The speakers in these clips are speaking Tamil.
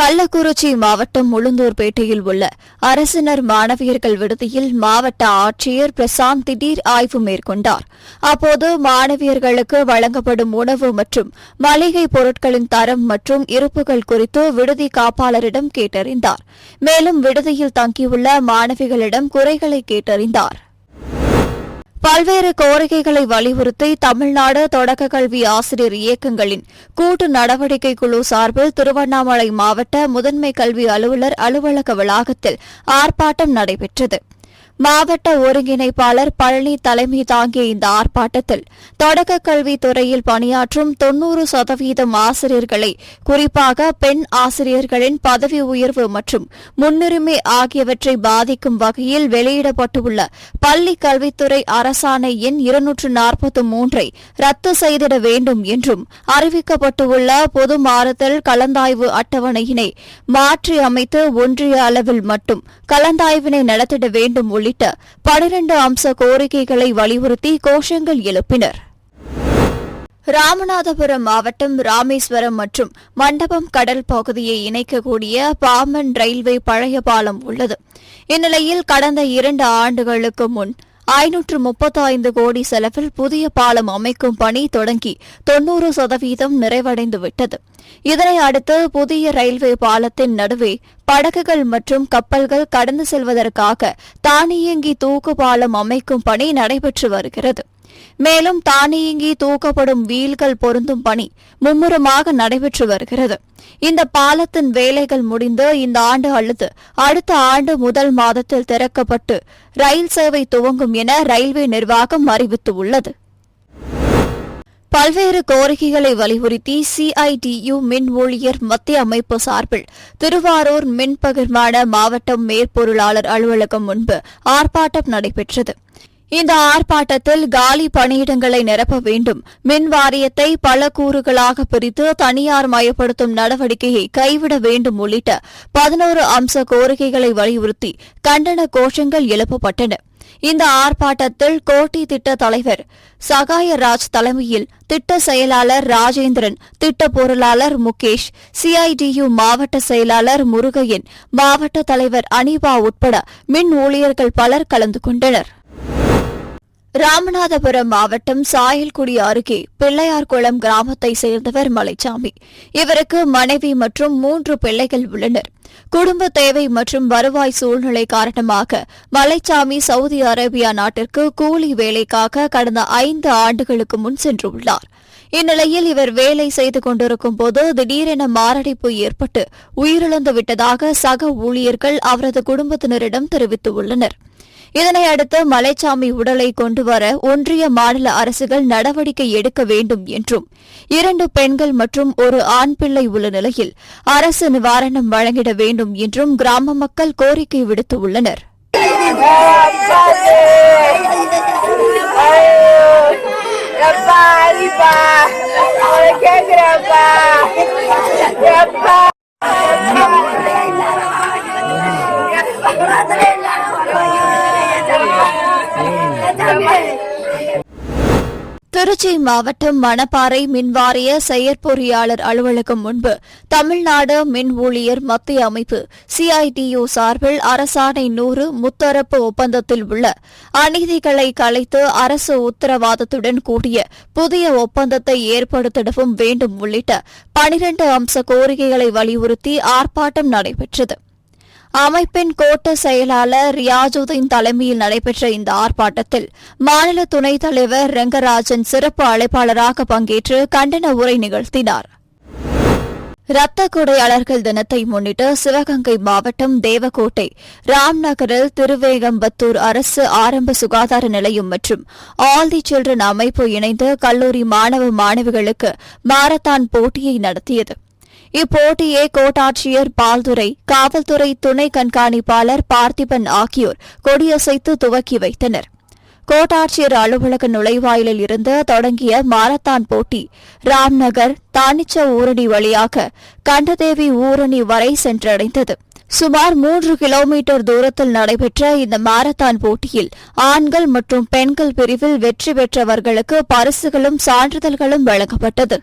கள்ளக்குறிச்சி மாவட்டம் உளுந்தூர்பேட்டையில் உள்ள அரசினர் மாணவியர்கள் விடுதியில் மாவட்ட ஆட்சியர் பிரசாந்த் திடீர் ஆய்வு மேற்கொண்டார். அப்போது மாணவியர்களுக்கு வழங்கப்படும் உணவு மற்றும் மளிகை பொருட்களின் தரம் மற்றும் இருப்புகள் குறித்து விடுதி காப்பாளரிடம் கேட்டறிந்தார். மேலும் விடுதியில் தங்கியுள்ள மாணவிகளிடம் குறைகளை கேட்டறிந்தார். பல்வேறு கோரிக்கைகளை வலியுறுத்தி தமிழ்நாடு தொடக்க கல்வி ஆசிரியர் இயக்கங்களின் கூட்டு நடவடிக்கை குழு சார்பில் திருவண்ணாமலை மாவட்ட முதன்மை கல்வி அலுவலர் அலுவலக வளாகத்தில் ஆர்ப்பாட்டம் நடைபெற்றது. மாவட்ட ஒருங்கிணைப்பாளர் பழனி தலைமை தாங்கிய இந்த ஆர்ப்பாட்டத்தில் தொடக்க கல்வித் துறையில் பணியாற்றும் 90% ஆசிரியர்களை, குறிப்பாக பெண் ஆசிரியர்களின் பதவி உயர்வு மற்றும் முன்னுரிமை ஆகியவற்றை பாதிக்கும் வகையில் வெளியிடப்பட்டுள்ள பள்ளி கல்வித்துறை அரசாணை எண் 243 ரத்து செய்திட வேண்டும் என்றும், அறிவிக்கப்பட்டுள்ள பொது மாறுதல் கலந்தாய்வு அட்டவணையினை மாற்றி அமைத்து ஒன்றிய அளவில் மட்டும் கலந்தாய்வினை நடத்திட வேண்டும் உள்ளிட்ட 12 அம்ச கோரிக்கைகளை வலியுறுத்தி கோஷங்கள் எழுப்பினர். ராமநாதபுரம் மாவட்டம் ராமேஸ்வரம் மற்றும் மண்டபம் கடல் பகுதியை இணைக்கக்கூடிய பாம்பன் ரயில்வே பழைய பாலம் உள்ளது. இந்நிலையில் கடந்த 2 ஆண்டுகளுக்கு முன் 535 கோடி செலவில் புதிய பாலம் அமைக்கும் பணி தொடங்கி 90% நிறைவடைந்துவிட்டது. இதனை அடுத்து புதிய ரயில்வே பாலத்தின் நடுவே படகுகள் மற்றும் கப்பல்கள் கடந்து செல்வதற்காக தானியங்கி தூக்கு பாலம் அமைக்கும் பணி நடைபெற்று வருகிறது. மேலும் தானியங்கி தூக்கப்படும் வீல்கள் பொருந்தும் பணி மும்முரமாக நடைபெற்று வருகிறது. இந்த பாலத்தின் வேலைகள் முடிந்து இந்த ஆண்டு அல்லது அடுத்த ஆண்டு முதல் மாதத்தில் திறக்கப்பட்டு ரயில் சேவை துவங்கும் என ரயில்வே நிர்வாகம் அறிவித்துள்ளது. பல்வேறு கோரிக்கைகளை வலியுறுத்தி CITU மின் ஊழியர் மத்திய அமைப்பு சார்பில் திருவாரூர் மின் பகிர்மான மாவட்ட மேற்பொருளாளர் அலுவலகம் முன்பு ஆர்ப்பாட்டம் நடைபெற்றது. இந்த ஆர்ப்பாட்டத்தில் காலி பணியிடங்களை நிரப்ப வேண்டும், மின் வாரியத்தை பல கூறுகளாக பிரித்து தனியார் மயப்படுத்தும் நடவடிக்கையை கைவிட வேண்டும் உள்ளிட்ட 11 அம்ச கோரிக்கைகளை வலியுறுத்தி கண்டன கோஷங்கள் எழுப்பப்பட்டன. இந்த ஆர்ப்பாட்டத்தில் கோட்டி திட்ட தலைவர் சகாயராஜ் தலைமையில் திட்ட செயலாளர் ராஜேந்திரன், திட்ட பொருளாளர் முகேஷ், CITU மாவட்ட செயலாளர் முருகையன், மாவட்ட தலைவர் அனிபா உட்பட மின் ஊழியர்கள் பலர் கலந்து கொண்டனர். ராமநாதபுரம் மாவட்டம் சாயல்குடி அருகே பிள்ளையார்குளம் கிராமத்தைச் சேர்ந்தவர் மலைச்சாமி. இவருக்கு மனைவி மற்றும் 3 பிள்ளைகள் உள்ளனர். குடும்ப தேவை மற்றும் வருவாய் சூழ்நிலை காரணமாக மலைச்சாமி சவுதி அரேபியா நாட்டிற்கு கூலி வேலைக்காக கடந்த 5 ஆண்டுகளுக்கு முன் சென்றுள்ளார். இந்நிலையில் இவர் வேலை செய்து கொண்டிருக்கும் போது திடீரென மாரடைப்பு ஏற்பட்டு உயிரிழந்து விட்டதாக சக ஊழியர்கள் அவரது குடும்பத்தினரிடம் தெரிவித்துள்ளனர். இதனையடுத்து மலைச்சாமி உடலை கொண்டுவர ஒன்றிய மாநில அரசுகள் நடவடிக்கை எடுக்க வேண்டும் என்றும், 2 பெண்கள் மற்றும் 1 ஆண் பிள்ளை உள்ள நிலையில் அரசு நிவாரணம் வழங்கிட வேண்டும் என்றும் கிராம மக்கள் கோரிக்கை விடுத்துள்ளனர். திருச்சி மாவட்டம் மணப்பாறை மின்வாரிய செயற்பொறியாளர் அலுவலகம் முன்பு தமிழ்நாடு மின் ஊழியர் மத்திய அமைப்பு CITU சார்பில் அரசாணை 100 முத்தரப்பு ஒப்பந்தத்தில் உள்ள அநீதிகளை களைத்து அரசு உத்தரவாதத்துடன் கூடிய புதிய ஒப்பந்தத்தை ஏற்படுத்திடவும் வேண்டும் உள்ளிட்ட 12 அம்ச கோரிக்கைகளை வலியுறுத்தி ஆர்ப்பாட்டம் நடைபெற்றது. அமைப்பின் கோட்ட செயலாளர் ரியாஜுதீன் தலைமையில் நடைபெற்ற இந்த ஆர்ப்பாட்டத்தில் மாநில துணைத் தலைவர் ரெங்கராஜன் சிறப்பு அழைப்பாளராக பங்கேற்று கண்டன உரை நிகழ்த்தினார். இரத்த கொடையாளர்கள் தினத்தை முன்னிட்டு சிவகங்கை மாவட்டம் தேவக்கோட்டை ராம்நகரில் திருவேகம்பத்தூர் அரசு ஆரம்ப சுகாதார நிலையம் மற்றும் ஆல் தி சில்ட்ரன் அமைப்பு இணைந்து கல்லூரி மாணவ மாணவிகளுக்கு மாரத்தான் போட்டியை நடத்தியது. இப்போட்டியை கோட்டாட்சியர் பால்துரை, காவல்துறை துணை கண்காணிப்பாளர் பார்த்திபன் ஆகியோர் கொடியசைத்து துவக்கி வைத்தனர். கோட்டாட்சியர் அலுவலக நுழைவாயிலில் இருந்து தொடங்கிய மாரத்தான் போட்டி ராம்நகர் தானிச்ச ஊரணி வழியாக கண்டதேவி ஊரணி வரை சென்றடைந்தது. சுமார் 3 கிலோமீட்டர் தூரத்தில் நடைபெற்ற இந்த மாரத்தான் போட்டியில் ஆண்கள் மற்றும் பெண்கள் பிரிவில் வெற்றி பெற்றவர்களுக்கு பரிசுகளும் சான்றிதழ்களும் வழங்கப்பட்டது.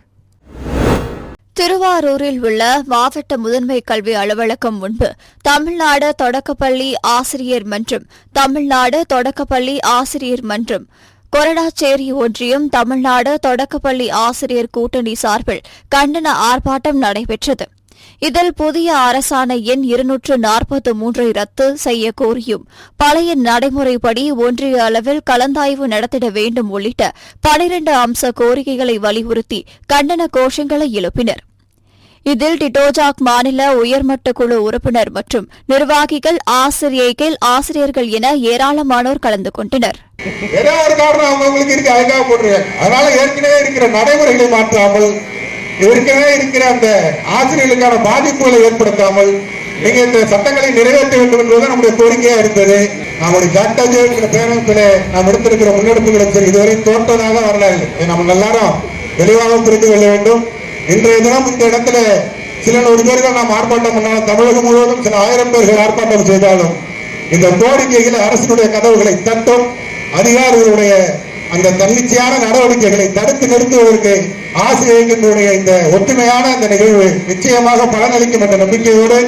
திருவாரூரில் உள்ள மாவட்ட முதன்மை கல்வி அலுவலகம் முன்பு தமிழ்நாடு தொடக்கப்பள்ளி ஆசிரியர் மன்றம், தமிழ்நாடு தொடக்கப்பள்ளி ஆசிரியர் மன்றம், கொரடாச்சேரி ஒன்றியம், தமிழ்நாடு தொடக்கப்பள்ளி ஆசிரியர் கூட்டணி சார்பில் கண்டன ஆர்ப்பாட்டம் நடைபெற்றது. இதில் புதிய அரசாணை எண் 243 ரத்து செய்ய கோரியும், பழைய நடைமுறைப்படி ஒன்றிய அளவில் கலந்தாய்வு நடத்திட வேண்டும் உள்ளிட்ட 12 அம்ச கோரிக்கைகளை வலியுறுத்தி கண்டன கோஷங்களை எழுப்பினர். இதில் டிடோஜாக் மாநில உயர்மட்ட குழு உறுப்பினர் மற்றும் நிர்வாகிகள், ஆசிரியர்கள் என ஏராளமானோர் கலந்து கொண்டனர். நடைமுறைகளை மாற்றாமல், ஏற்கனவே இருக்கிற அந்த ஆசிரியர்களுக்கான பாதிப்புகளை ஏற்படுத்தாமல் நீங்க இந்த சட்டங்களை நிறைவேற்ற வேண்டும் என்பதுதான் நம்முடைய கோரிக்கையா இருந்தது. நம்முடைய ஜாக்டாஜிங்கிற பேரத்தில் நாம் எடுத்திருக்கிற முன்னெடுப்புகளும் சரி, இதுவரை தோற்றதாக வரலாறு நம்ம எல்லாரும் தெளிவாக புரிந்து கொள்ள வேண்டும். இன்றைய தினம் இந்த இடத்துல சில 100 பேர்கள் நாம் ஆர்ப்பாட்டம் பண்ணாலும், தமிழகம் முழுவதும் சில 1000 பேர்கள் ஆர்ப்பாட்டம் செய்தாலும், இந்த கோரிக்கைகளை அரசினுடைய கதவுகளை தட்டும் அதிகாரிகளுடைய அந்த தன்னிச்சையான நடவடிக்கைகளை தடுத்து நிறுத்துவதற்கு ஆசிரியர்களுடைய இந்த ஒற்றுமையான இந்த நிகழ்வு நிச்சயமாக பலனளிக்கும் என்ற நம்பிக்கையோடு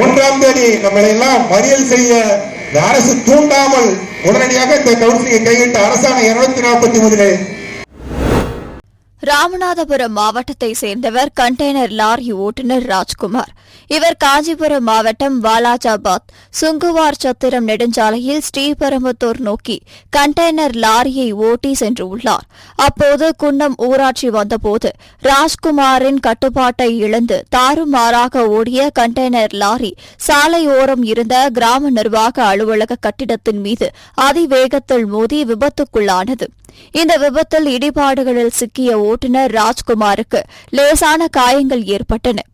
1ஆம் தேதி நம்மளை எல்லாம் மறியல் செய்ய இந்த அரசு தூண்டாமல் உடனடியாக இந்த கவுன்சிலிங்கை கையிட்ட அரசாணை 243 ராமநாதபுரம் மாவட்டத்தை சேர்ந்தவர் கண்டெய்னர் லாரி ஓட்டுநர் ராஜ்குமார். இவர் காஞ்சிபுரம் மாவட்டம் வாலாஜாபாத் சுங்குவார் சத்திரம் நெடுஞ்சாலையில் ஸ்ரீபெரும்புத்தூர் நோக்கி கண்டெய்னர் லாரியை ஓட்டி சென்றுள்ளார். அப்போது குன்னம் ஊராட்சி வந்தபோது ராஜ்குமாரின் கட்டுப்பாட்டை இழந்து தாறுமாறாக ஓடிய கண்டெய்னர் லாரி சாலையோரம் இருந்த கிராம நிர்வாக அலுவலக கட்டிடத்தின் மீது அதிவேகத்தில் மோதி விபத்துக்குள்ளானது. இந்த விபத்தில் இடிபாடுகளில் சிக்கிய ஓட்டுநர் ராஜ்குமாருக்கு லேசான காயங்கள் ஏற்பட்டன.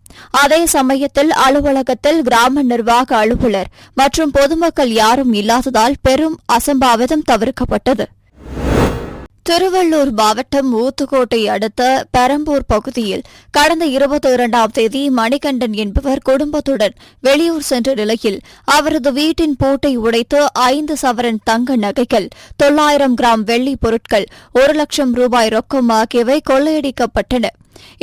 அதே சமயத்தில் அலுவலகத்தில் கிராம நிர்வாக அலுவலர் மற்றும் பொதுமக்கள் யாரும் இல்லாததால் பெரும் அசம்பாவிதம் தவிர்க்கப்பட்டது. திருவள்ளூர் மாவட்டம் ஊத்துக்கோட்டை அடுத்த பெரம்பூர் பகுதியில் கடந்த 22ஆம் தேதி மணிகண்டன் என்பவர் குடும்பத்துடன் வெளியூர் சென்ற நிலையில் அவரது வீட்டின் பூட்டை உடைத்து 5 சவரன் தங்க நகைகள், 900 கிராம் வெள்ளி பொருட்கள், 1 லட்சம் ரூபாய் ரொக்கம் ஆகியவை கொள்ளையடிக்கப்பட்டன.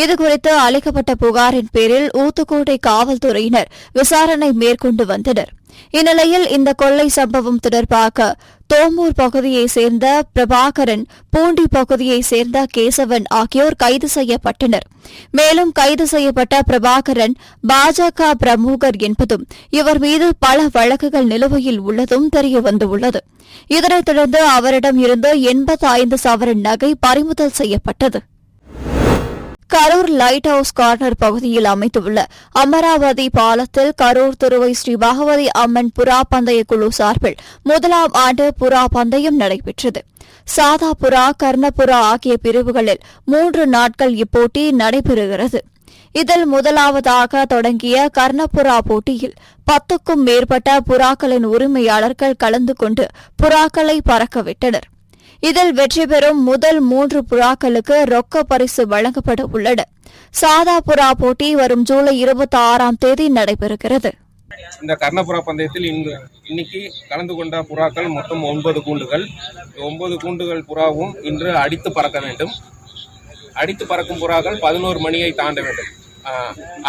இதுகுறித்து அளிக்கப்பட்ட புகாரின் பேரில் ஊத்துக்கோட்டை காவல்துறையினர் விசாரணை மேற்கொண்டு வந்தனர். இந்நிலையில் இந்த கொள்ளை சம்பவம் தொடர்பாக தோமூர் பகுதியைச் சேர்ந்த பிரபாகரன், பூண்டி பகுதியைச் சேர்ந்த கேசவன் ஆகியோர் கைது செய்யப்பட்டனர். மேலும் கைது செய்யப்பட்ட பிரபாகரன் பாஜக பிரமுகர் என்பதும் இவர் மீது பல வழக்குகள் நிலுவையில் உள்ளதும் தெரியவந்துள்ளது. இதனைத் தொடர்ந்து அவரிடம் இருந்து 85 சவரன் நகை பறிமுதல் செய்யப்பட்டது. கரூர் லைட் ஹவுஸ் கார்னர் பகுதியில் அமைந்துள்ள அமராவதி பாலத்தில் கரூர் துருவை ஸ்ரீ பகவதி அம்மன் புறா பந்தய குழு சார்பில் 1ஆம் ஆண்டு புறா பந்தயம் நடைபெற்றது. சாதா புறா, கர்ணப்புறா ஆகிய பிரிவுகளில் 3 நாட்கள் இப்போட்டி நடைபெறுகிறது. இதில் முதலாவதாக தொடங்கிய கர்ணப்புறா போட்டியில் 10க்கும் மேற்பட்ட புறாக்களின் உரிமையாளர்கள் கலந்து கொண்டு புறாக்களை பறக்கவிட்டனர். இதில் வெற்றி பெறும் முதல் 3 புறாக்களுக்கு ரொக்க பரிசு வழங்கப்பட உள்ளன. சாதா புறா போட்டி வரும் ஜூலை 26ஆம் தேதி நடைபெறுகிறது. இந்த கர்ணப்புறா பந்தயத்தில் இன்னைக்கு கலந்து கொண்ட புறாக்கள் மொத்தம் 9 கூண்டுகள். 9 கூண்டுகள் புறாவும் இன்று அடித்து பறக்க வேண்டும். அடித்து பறக்கும் புறாக்கள் 11 மணியை தாண்ட வேண்டும்.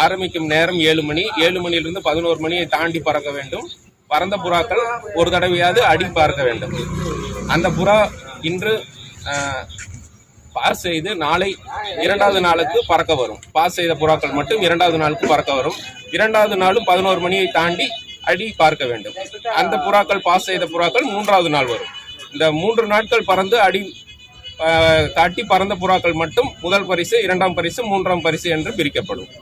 ஆரம்பிக்கும் நேரம் 7 மணி. 7 மணியிலிருந்து 11 மணியை தாண்டி பறக்க வேண்டும். பறந்த புறாக்கள் ஒரு தடவையாவது அடி பார்க்க வேண்டும். அந்த புறா இன்று பாஸ் செய்து நாளை 2வது நாளுக்கு பறக்க வரும். பாஸ் செய்த புறாக்கள் மட்டும் 2வது நாளுக்கு பறக்க வரும். 2வது நாளும் 11 மணியை தாண்டி அடி பார்க்க வேண்டும். அந்த புறாக்கள் பாஸ் செய்த புறாக்கள் 3வது நாள் வரும். இந்த 3 நாட்கள் பறந்து அடி காட்டி பறந்த புறாக்கள் மட்டும் முதல் பரிசு, 2ஆம் பரிசு, 3ஆம் பரிசு என்று பிரிக்கப்படும்.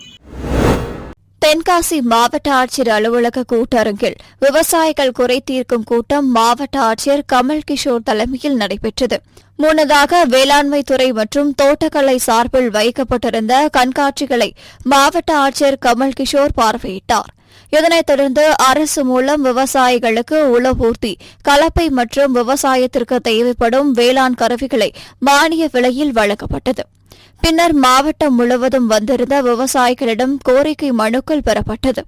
தென்காசி மாவட்ட ஆட்சியர் அலுவலக கூட்டரங்கில் விவசாயிகள் குறை தீர்க்கும் கூட்டம் மாவட்ட ஆட்சியர் கமல் கிஷோர் தலைமையில் நடைபெற்றது. முன்னதாக வேளாண்மைத்துறை மற்றும் தோட்டக்கலை சார்பில் வைக்கப்பட்டிருந்த கண்காட்சிகளை மாவட்ட ஆட்சியர் கமல் கிஷோர் பார்வையிட்டார். இதனைத் தொடர்ந்து அரசு மூலம் விவசாயிகளுக்கு உளவூர்தி, கலப்பை மற்றும் விவசாயத்திற்கு தேவைப்படும் வேளாண் கருவிகளை மானிய விலையில் வழங்கப்பட்டது. பின்னர் மாவட்டம் முழுவதும் வந்திருந்த விவசாயிகளிடம் கோரிக்கை மனுக்கள் பெறப்பட்டது.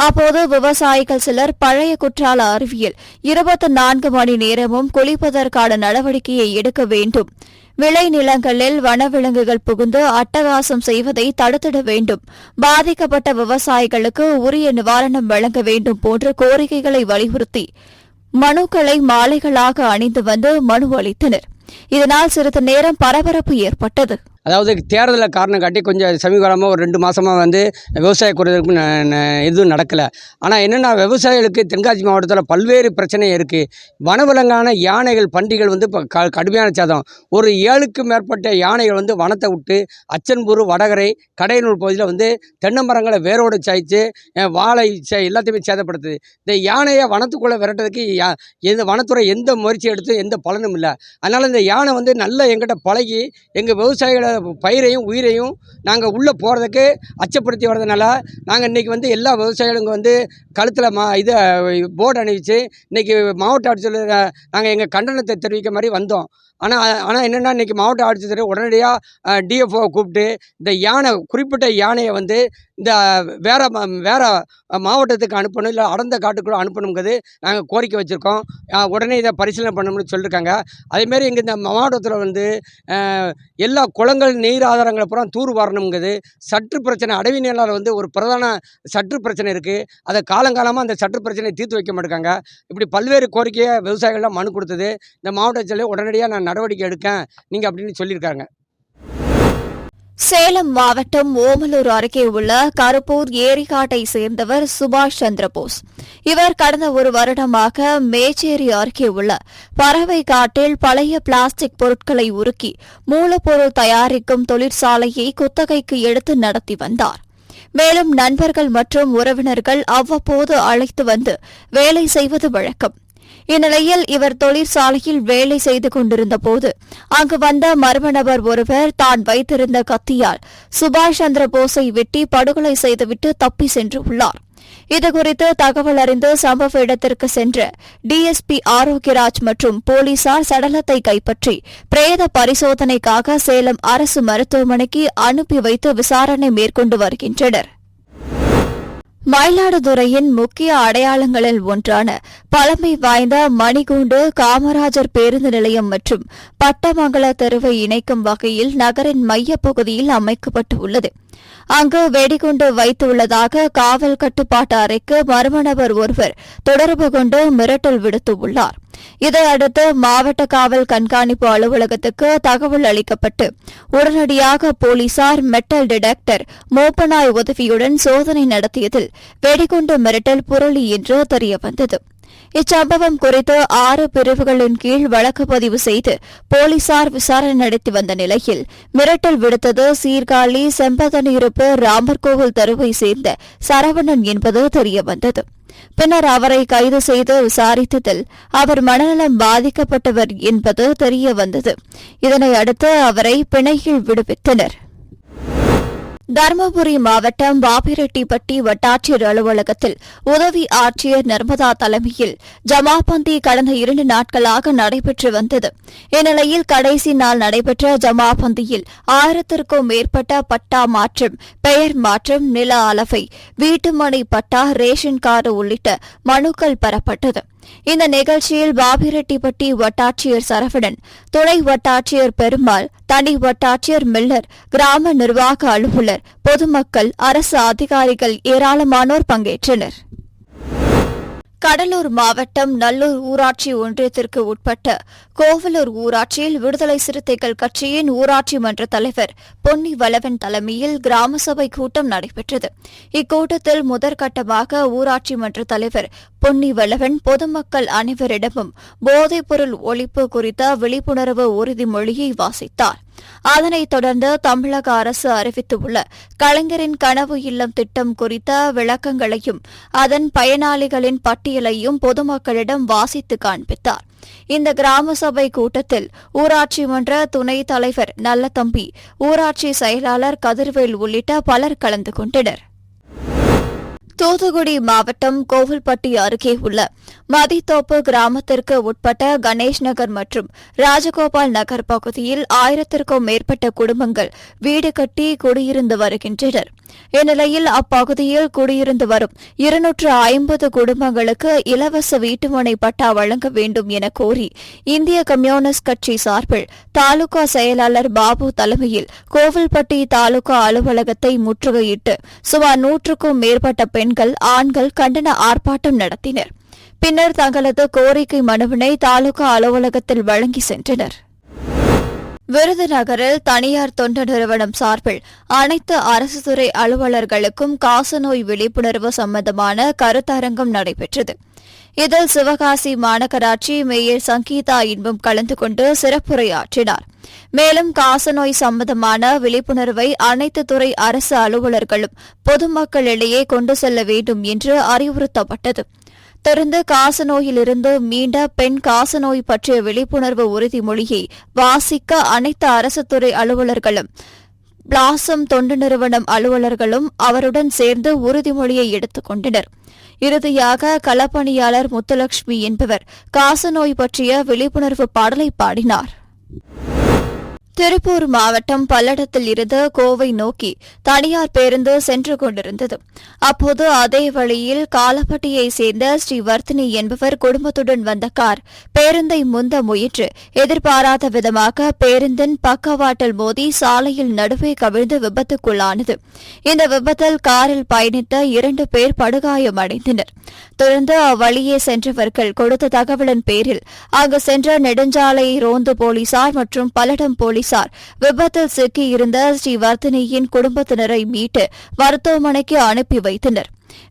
அப்போது விவசாயிகள் சிலர் பழைய குற்றால அருவியில் 24 மணி நேரமும் குளிப்பதற்கான நடவடிக்கையை எடுக்க வேண்டும், விளைநிலங்களில் வனவிலங்குகள் புகுந்து அட்டகாசம் செய்வதை தடுத்திட வேண்டும், பாதிக்கப்பட்ட விவசாயிகளுக்கு உரிய நிவாரணம் வழங்க வேண்டும் போன்ற கோரிக்கைகளை வலியுறுத்தி மனுக்களை மாலைகளாக அணிந்து வந்து மனு அளித்தனர். இதனால் சிறிது நேரம் பரபரப்பு ஏற்பட்டது. அதாவது தேர்தலை காரணம் காட்டி கொஞ்சம் சமீபகாலமாக ஒரு 2 மாதமாக வந்து விவசாய குறைதலுக்கு எதுவும் நடக்கலை. ஆனால் என்னென்னா விவசாயிகளுக்கு தென்காசி மாவட்டத்தில் பல்வேறு பிரச்சனை இருக்குது. வனவிலங்கான யானைகள் பன்றிகள் வந்து இப்போ கடுமையான சேதம். ஒரு 7க்கும் மேற்பட்ட யானைகள் வந்து வனத்தை விட்டு அச்சன்பூர் வடகரை கடையனூர் பகுதியில் வந்து தென்னை மரங்களை வேரோடு சாய்ச்சி வாழை எல்லாத்தையுமே சேதப்படுத்துது. இந்த யானையை வனத்துக்குள்ளே விரட்டுறதுக்கு எந்த வனத்துறை எந்த முயற்சி எடுத்து எந்த பலனும் இல்லை. அதனால் இந்த யானை வந்து நல்லா எங்கிட்ட பழகி எங்கள் விவசாயிகளை பயிரையும் உயிரையும் நாங்கள் உள்ளே போகிறதுக்கு அச்சப்படுத்தி வர்றதுனால நாங்கள் இன்றைக்கி வந்து எல்லா விவசாயிகளுங்க வந்து கழுத்தில் இதை போர்டு அணிவிச்சு இன்றைக்கி மாவட்ட ஆட்சியர் நாங்கள் எங்கள் கண்டனத்தை தெரிவிக்க மாதிரி வந்தோம். ஆனால் என்னென்னா இன்றைக்கி மாவட்ட ஆட்சியர் உடனடியாக டிஎஃப்ஓ கூப்பிட்டு இந்த யானை குறிப்பிட்ட யானையை வந்து இந்த வேறு மாவட்டத்துக்கு அனுப்பணும், இல்லை அடர்ந்த காட்டுக்குள்ளே அனுப்பணுங்கிறது நாங்கள் கோரிக்கை வச்சுருக்கோம். உடனே இதை பரிசீலனை பண்ணணும்னு சொல்லியிருக்காங்க. அதேமாரி இங்கே இந்த மாவட்டத்தில் வந்து எல்லா குளங்கள் நீர் ஆதாரங்களை பூரா தூர் வாரணுங்கிறது சற்று பிரச்சனை. அடவி நிலையில் வந்து ஒரு பிரதான சற்று பிரச்சனை இருக்குது. அதை காலங்காலமாக அந்த சற்று பிரச்சனையை தீர்த்து வைக்க மாட்டேங்காங்க. இப்படி பல்வேறு கோரிக்கையை விவசாயிகள்லாம் மனு கொடுத்தது. இந்த மாவட்ட ஆட்சியர் உடனடியாக நான் நடவடிக்கை எடுக்கேன் நீங்கள் அப்படின்னு சொல்லியிருக்காங்க. சேலம் மாவட்டம் ஓமலூர் அருகே உள்ள கருப்பூர் ஏரிக்காட்டை சேர்ந்தவர் சுபாஷ் சந்திரபோஸ். இவர் கடந்த 1 வருடமாக மேச்சேரி அருகே உள்ள பறவை காட்டில் பழைய பிளாஸ்டிக் பொருட்களை உருக்கி மூலப்பொருள் தயாரிக்கும் தொழிற்சாலையை குத்தகைக்கு எடுத்து நடத்தி வந்தார். மேலும் நண்பர்கள் மற்றும் உறவினர்கள் அவ்வப்போது அழைத்து வந்து வேலை செய்வது வழக்கம். இந்நிலையில் இவர் தொழிற்சாலையில் வேலை செய்து கொண்டிருந்த போது அங்கு வந்த மர்ம நபர் ஒருவர் தான் வைத்திருந்த கத்தியால் சுபாஷ் சந்திர போஸை வெட்டி படுகொலை செய்துவிட்டு தப்பி சென்றுள்ளார். இதுகுறித்து தகவல் அறிந்து சம்பவ இடத்திற்கு சென்ற டிஎஸ்பி ஆரோக்கியராஜ் மற்றும் போலீசார் சடலத்தை கைப்பற்றி பிரேத பரிசோதனைக்காக சேலம் அரசு மருத்துவமனைக்கு அனுப்பி வைத்து விசாரணை மேற்கொண்டு வருகின்றனர். மயிலாடுதுறையின் முக்கிய அடையாளங்களில் ஒன்றான பழமை வாய்ந்த மணிகூண்டு காமராஜர் பேருந்து நிலையம் மற்றும் பட்டமங்கல தெருவை இணைக்கும் வகையில் நகரின் மையப்பகுதியில் அமைக்கப்பட்டுள்ளது. அங்கு வெடிகுண்டு வைத்துள்ளதாக காவல் கட்டுப்பாட்டு அறைக்கு மர்ம நபர் ஒருவர் தொடர்பு கொண்டு மிரட்டல் விடுத்துள்ளார். இதையடுத்து மாவட்ட காவல் கண்காணிப்பு அலுவலகத்துக்கு தகவல் அளிக்கப்பட்டு உடனடியாக போலீசார் மெட்டல் டிடெக்டர் மோப்பனாய் உதவியுடன் சோதனை நடத்தியதில் வெடிகுண்டு மிரட்டல் புரளி என்று தெரியவந்தது. இச்சம்பவம் குறித்து 6 பிரிவுகளின் கீழ் வழக்கு பதிவு செய்து போலீசார் விசாரணை நடத்தி வந்த நிலையில் மிரட்டல் விடுத்தது சீர்காழி செம்பதனிருப்பு ராமர்கோவில் தெருவை சேர்ந்த சரவணன் என்பது தெரியவந்தது. பின்னர் அவரை கைது செய்து விசாரித்ததில் அவர் மனநலம் பாதிக்கப்பட்டவர் என்பது தெரியவந்தது. இதனையடுத்து அவரை பிணையில் விடுவித்தனர். தருமபுரி மாவட்டம் பாப்பிரெட்டிப்பட்டி வட்டாட்சியர் அலுவலகத்தில் உதவி ஆட்சியர் நர்மதா தலைமையில் ஜமாபந்தி கடந்த 2 நாட்களாக நடைபெற்று வந்தது. இந்நிலையில் கடைசி நாள் நடைபெற்ற ஜமாபந்தியில் 1000க்கும் மேற்பட்ட பட்டா மாற்றம், பெயர் மாற்றம், நில அளவை, வீட்டுமனை பட்டா, ரேஷன் கார்டு உள்ளிட்ட மனுக்கள் பெறப்பட்டது. இந்த நிகழ்ச்சியில் பாப்பிரெட்டிப்பட்டி வட்டாட்சியர் சரவணன், துணை வட்டாட்சியர் பெருமாள், தனி வட்டாட்சியர் மில்லர், கிராம நிர்வாக அலுவலர், பொதுமக்கள், அரசு அதிகாரிகள் ஏராளமானோர் பங்கேற்றனர். கடலூர் மாவட்டம் நல்லூர் ஊராட்சி ஒன்றியத்திற்கு உட்பட்ட கோவலூர் ஊராட்சியில் விடுதலை சிறுத்தைகள் கட்சியின் ஊராட்சி மன்ற தலைவர் பொன்னி வளவன் தலைமையில் கிராம சபை கூட்டம் நடைபெற்றது. இக்கூட்டத்தில் முதற்கட்டமாக ஊராட்சி மன்ற தலைவர் பொன்னி வளவன் பொதுமக்கள் அனைவரிடமும் போதைப்பொருள் ஒழிப்பு குறித்த விழிப்புணர்வு உறுதிமொழியை வாசித்தார். அதனைத் தொடர்ந்து தமிழக அரசு அறிவித்துள்ள கலைஞரின் கனவு இல்லம் திட்டம் குறித்த விளக்கங்களையும் அதன் பயனாளிகளின் பட்டியலையும் பொதுமக்களிடம் வாசித்து காண்பித்தார். இந்த கிராம சபை கூட்டத்தில் ஊராட்சி மன்ற துணைத் தலைவர் நல்லதம்பி, ஊராட்சி செயலாளர் கதிர்வேல் உள்ளிட்ட பலர் கலந்து கொண்டனர். தூத்துக்குடி மாவட்டம் கோவில்பட்டி அருகே உள்ள மதித்தோப்பு கிராமத்திற்கு உட்பட்ட கணேஷ் நகர் மற்றும் ராஜகோபால் நகர் பகுதியில் 1000க்கும் மேற்பட்ட குடும்பங்கள் வீடு கட்டி குடியிருந்து வருகின்றனர். இந்நிலையில் அப்பகுதியில் குடியிருந்து வரும் 250 குடும்பங்களுக்கு இலவச வீட்டுமனை பட்டா வழங்க வேண்டும் என கோரி இந்திய கம்யூனிஸ்ட் கட்சி சார்பில் தாலுகா செயலாளர் பாபு தலைமையில் கோவில்பட்டி தாலுகா அலுவலகத்தை முற்றுகையிட்டு சுமார் 100க்கும் மேற்பட்ட பெண்கள் ஆண்கள் கண்டன ஆர்ப்பாட்டம் நடத்தினர். பின்னர் தங்களது கோரிக்கை மனுவினை தாலுகா அலுவலகத்தில் வழங்கி சென்றனர். விருதுநகரில் தனியார் தொண்டு நிறுவனம் சார்பில் அனைத்து அரசு துறை அலுவலர்களுக்கும் காசநோய் விழிப்புணர்வு சம்பந்தமான கருத்தரங்கம் நடைபெற்றது. இதில் சிவகாசி மாநகராட்சி மேயர் சங்கீதா இன்பம் கலந்து கொண்டு சிறப்புரையாற்றினார். மேலும் காசநோய் சம்பந்தமான விழிப்புணர்வை அனைத்து துறை அரசு அலுவலர்களும் பொதுமக்களிடையே கொண்டு செல்ல வேண்டும் என்று அறிவுறுத்தப்பட்டது. தொடர்ந்து காசநோயிலிருந்து மீண்ட பெண் காசநோய் பற்றிய விழிப்புணர்வு உறுதிமொழியை வாசிக்க அனைத்து அரசு துறை அலுவலர்களும் பிளாசம் தொண்டு நிறுவனம் அலுவலர்களும் அவருடன் சேர்ந்து உறுதிமொழியை எடுத்துக் கொண்டனர். இறுதியாக களப்பணியாளர் முத்துலட்சுமி என்பவர் காசநோய் பற்றிய விழிப்புணர்வு பாடலை பாடினார். திருப்பூர் மாவட்டம் பல்லடத்தில் இருந்து கோவை நோக்கி தனியார் பேருந்து சென்று கொண்டிருந்தது. அப்போது அதே வழியில் காலப்பட்டியைச் சேர்ந்த ஸ்ரீவர்த்தினி என்பவர் குடும்பத்துடன் வந்த கார் பேருந்தை முந்த முயன்று எதிர்பாராத விதமாக பேருந்தின் பக்கவாட்டில் மோதி சாலையில் நடுவே கவிழ்ந்து விபத்துக்குள்ளானது. இந்த விபத்தில் காரில் பயணித்த 2 பேர் படுகாயமடைந்தனர். தொடர்ந்து அவ்வழியே சென்றவர்கள் கொடுத்த தகவலின் பேரில் அங்கு சென்ற நெடுஞ்சாலை ரோந்து போலீசார் மற்றும் பல்லடம் போலீசார் விபத்தில் சிக்கியிருந்த ஸ்ரீவர்த்தினியின் குடும்பத்தினரை மீட்டு மருத்துவமனைக்கு அனுப்பி வைத்தனர்.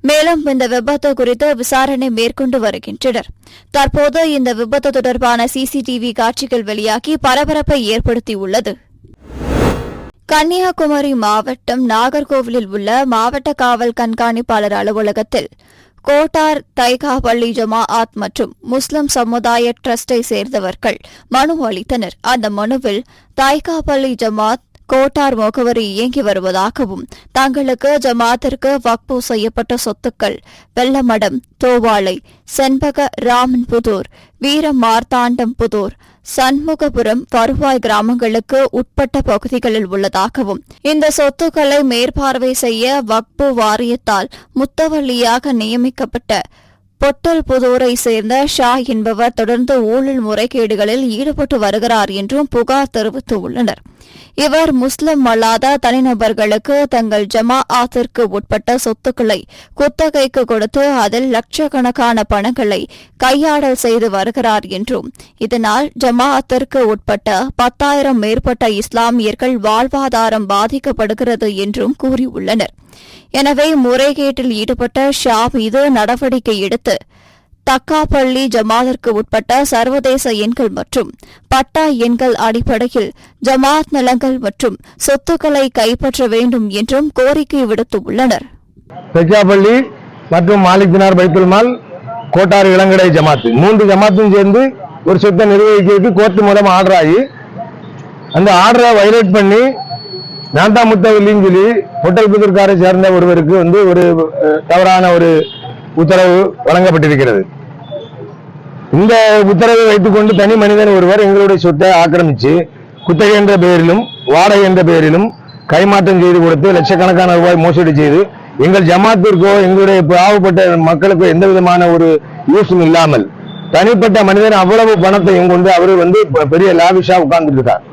மேலும் இந்த விபத்து குறித்து விசாரணை மேற்கொண்டு வருகின்றனர். தற்போது இந்த விபத்து தொடர்பான சிசிடிவி காட்சிகள் வெளியாகி பரபரப்பை ஏற்படுத்தியுள்ளது. கன்னியாகுமரி மாவட்டம் நாகர்கோவிலில் உள்ள மாவட்ட காவல் கண்காணிப்பாளர் அலுவலகத்தில் கோட்டார் தைகா பள்ளி ஜமாஅத் மற்றும் முஸ்லிம் சமுதாய டிரஸ்டை சேர்ந்தவர்கள் மனு அளித்தனர். அந்த மனுவில் தைகா பள்ளி ஜமாத் கோட்டார் முகவரி இயங்கி வருவதாகவும் தங்களுக்கு ஜமாத்திற்கு வக்ஃபு செய்யப்பட்ட சொத்துக்கள் வெள்ளமடம், தோவாளை, செண்பக ராமன்புதூர், வீரமார்த்தாண்டம்புதூர், சண்முகபுரம் வருவாய் கிராமங்களுக்கு உட்பட்ட பகுதிகளில் உள்ளதாகவும் இந்த சொத்துக்களை மேற்பார்வை செய்ய வக்ஃபு வாரியத்தால் முத்தவல்லியாக நியமிக்கப்பட்ட பொட்டல்புதூரை சேர்ந்த ஷா என்பவர் தொடர்ந்து ஊழல் முறைகேடுகளில் ஈடுபட்டு வருகிறார் என்றும் புகார் தெரிவித்துள்ளனர். இவர் முஸ்லிம் அல்லாத தனிநபர்களுக்கு தங்கள் ஜமாஅத்திற்கு உட்பட்ட சொத்துக்களை குத்தகைக்கு கொடுத்து அதில் லட்சக்கணக்கான பணங்களை கையாடல் செய்து வருகிறார் என்றும் இதனால் ஜமாஅத்திற்கு உட்பட்ட 10,000 மேற்பட்ட இஸ்லாமியர்கள் வாழ்வாதாரம் பாதிக்கப்படுகிறது என்றும் கூறியுள்ளனர். எனவே முறைகேட்டில் ஈடுபட்ட ஷா மீது நடவடிக்கை எடுத்து தக்காப்பள்ளி ஜமாத்திற்கு உட்பட்ட சர்வதேச எண்கள் மற்றும் பட்டா எண்கள் அடிப்படையில் ஜமாத் நிலங்கள் மற்றும் சொத்துக்களை கைப்பற்ற வேண்டும் என்றும் கோரிக்கை விடுத்துள்ளனர். தக்காப்பள்ளி மற்றும் மாலிக் தினார் பைத்துல் மால் கோட்டார் இளங்கடை ஜமாத்து 3 ஜமாத்தும் சேர்ந்து ஒரு சொத்தை நிர்வகிக்கிறதுக்கு கோர்ட் மூலம் ஆர்டர் ஆகி அந்த ஆர்டரை வயலேட் பண்ணி நான்தா முத்தவல்லின்னு சொல்லி பொட்டல்புதூர்காரை சேர்ந்த ஒருவருக்கு ஒரு தவறான ஒரு உத்தரவு வழங்கப்பட்டிருக்கிறது. இந்த உத்தரவை வைத்துக்கொண்டு தனி மனிதன் ஒருவர் எங்களுடைய சொத்தை ஆக்கிரமித்து குத்தகை என்ற பெயரிலும் வாடகை என்ற பெயரிலும் கைமாற்றம் செய்து கொடுத்து லட்சக்கணக்கான ரூபாய் மோசடி செய்து எங்கள் ஜமாத்திற்கோ எங்களுடைய பாவப்பட்ட மக்களுக்கோ எந்த விதமான ஒரு யூஸும் இல்லாமல் தனிப்பட்ட மனிதன் அவ்வளவு பணத்தையும் கொண்டு அவர் பெரிய லாவிஷா உட்கார்ந்துட்டு இருக்கார்.